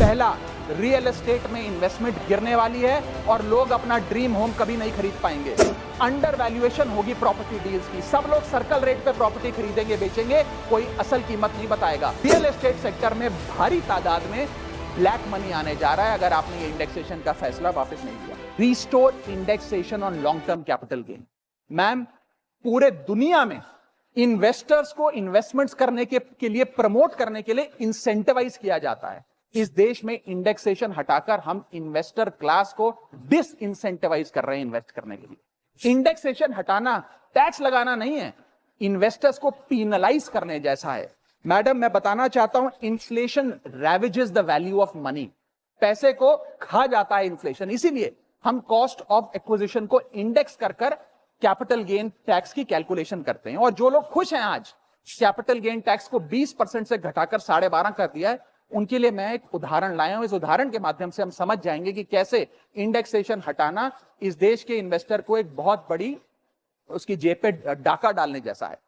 पहला, real estate में investment गिरने वाली है और लोग अपना ड्रीम होम कभी नहीं खरीद पाएंगे। अंडर वैल्यूएशन होगी प्रॉपर्टी डील्स की, सब लोग सर्कल रेट पे प्रॉपर्टी खरीदेंगे बेचेंगे, कोई असल कीमत नहीं बताएगा। रियल एस्टेट सेक्टर में भारी तादाद में ब्लैक मनी आने जा रहा है अगर आपने ये इंडेक्सेशन का फैसला वापस नहीं किया। Restore indexation on long term capital gain. Ma'am, पूरे दुनिया में इन्वेस्टर्स को इन्वेस्टमेंट्स करने के लिए प्रमोट करने के लिए इंसेंटिवाइज किया जाता है। इस देश में इंडेक्सेशन हटाकर हम इन्वेस्टर क्लास को डिस इंसेंटिवाइज कर रहे हैं इन्वेस्ट करने के लिए। इंडेक्सेशन हटाना टैक्स लगाना नहीं है, इन्वेस्टर्स को पीनलाइज करने जैसा है। मैडम, मैं बताना चाहता हूं, inflation ravages the value of money. पैसे को खा जाता है इन्फ्लेशन, इसीलिए हम कॉस्ट ऑफ एक्विजिशन को इंडेक्स कर कैपिटल गेन टैक्स की कैलकुलेशन करते हैं। और जो लोग खुश हैं आज कैपिटल गेन टैक्स को 20% से घटाकर 12.5 कर दिया है, उनके लिए मैं एक उदाहरण लाया हूं। इस उदाहरण के माध्यम से हम समझ जाएंगे कि कैसे इंडेक्सेशन हटाना इस देश के इन्वेस्टर को एक बहुत बड़ी उसकी जेब पे डाका डालने जैसा है।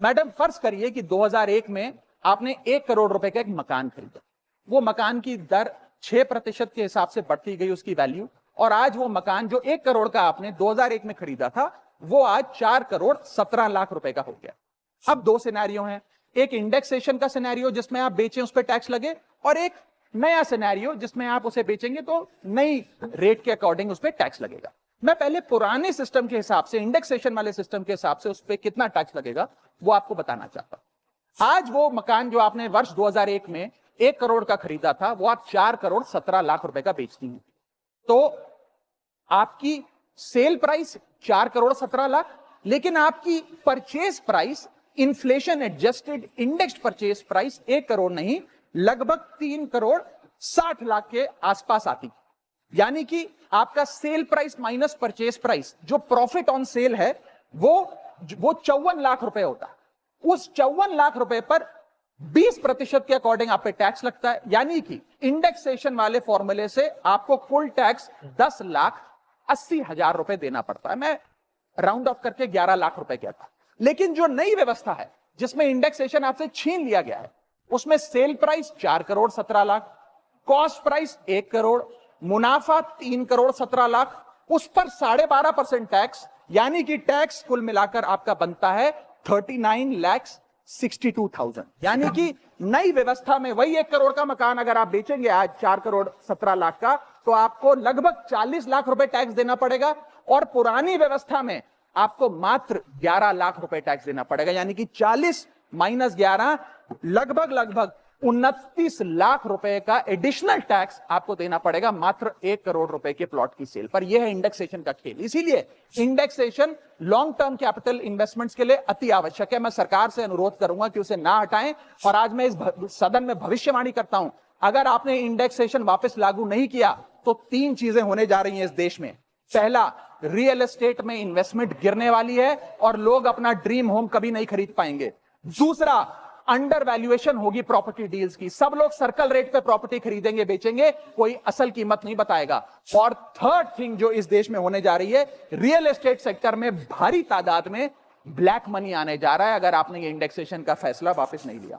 मैडम, फर्ज करिए कि 2001 में आपने 1 करोड़ रुपए का एक मकान खरीदा। वो मकान की दर 6% के हिसाब से बढ़ती गई उसकी वैल्यू, और आज वो मकान जो 1 करोड़ का आपने 2001 में खरीदा था, वो आज 4 करोड़ 17 लाख रुपए का हो गया। अब 2 सिनेरियो हैं, एक इंडेक्सेशन का सिनेरियो जिसमें आप बेचें उस पर टैक्स लगे, और एक नया सिनेरियो जिसमें आप उसे बेचेंगे तो नई रेट के अकॉर्डिंग उस पर टैक्स लगेगा। मैं पहले पुराने सिस्टम के हिसाब से, इंडेक्सेशन वाले सिस्टम के हिसाब से उस पर कितना टैक्स लगेगा वो आपको बताना चाहता हूं। आज वो मकान जो आपने वर्ष 2001 में 1 करोड़ का खरीदा था, वो आप 4 करोड़ 17 लाख रुपए का बेचती हैं। तो आपकी सेल प्राइस 4 करोड़ 17 लाख, लेकिन आपकी purchase price, inflation adjusted indexed purchase price 1 crore नहीं, लगभग 3 करोड़ 60 लाख के आसपास आती। यानी कि आपका sale price minus purchase price, जो प्रॉफिट ऑन सेल है, वो 54 लाख रुपए होता है। उस 54 लाख रुपए पर 20% के अकॉर्डिंग आप पे टैक्स लगता है। यानी कि इंडेक्सेशन वाले फॉर्मूले से आपको कुल टैक्स 10,80,000 रुपए देना पड़ता है। मैं राउंड ऑफ करके 11 लाख रुपए कहता। लेकिन जो नई व्यवस्था है जिसमें इंडेक्सेशन आपसे छीन लिया गया है, उसमें sale price 4 crore 17 lakh, cost price 1 crore, मुनाफा 3 करोड़ 17 लाख, उस पर 12.5% टैक्स, यानी कि टैक्स कुल मिलाकर आपका बनता है 39,62,000। यानी कि नई व्यवस्था में वही 1 करोड़ का मकान अगर आप बेचेंगे आज 4 करोड़ 17 लाख का, तो आपको लगभग 40 लाख रुपए टैक्स देना पड़ेगा, और पुरानी व्यवस्था में आपको मात्र 11 लाख रुपए टैक्स देना पड़ेगा। यानी कि 40 माइनस 11 लगभग 29 लाख रुपए का एडिशनल टैक्स आपको देना पड़ेगा मात्र 1 करोड़ रुपए के प्लॉट की सेल पर। यह है इंडेक्सेशन का खेल। इसीलिए indexation long term capital investments के लिए अति आवश्यक है। मैं सरकार से अनुरोध करूंगा कि उसे ना हटाएं, और आज मैं इस सदन में भविष्यवाणी करता हूं, अगर आपने इंडेक्सेशन वापस लागू नहीं किया तो 3 चीजें होने जा रही हैं इस देश में। पहला, रियल एस्टेट में इन्वेस्टमेंट गिरने वाली है और लोग अपना ड्रीम होम कभी नहीं खरीद पाएंगे। दूसरा, अंडर वैल्यूएशन होगी प्रॉपर्टी डील्स की, सब लोग सर्कल रेट पे प्रॉपर्टी खरीदेंगे बेचेंगे, कोई असल कीमत नहीं बताएगा। और थर्ड थिंग जो इस देश में होने जा रही है, रियल एस्टेट सेक्टर में भारी तादाद में ब्लैक मनी आने जा रहा है अगर आपने ये इंडेक्सेशन का फैसला वापस नहीं लिया।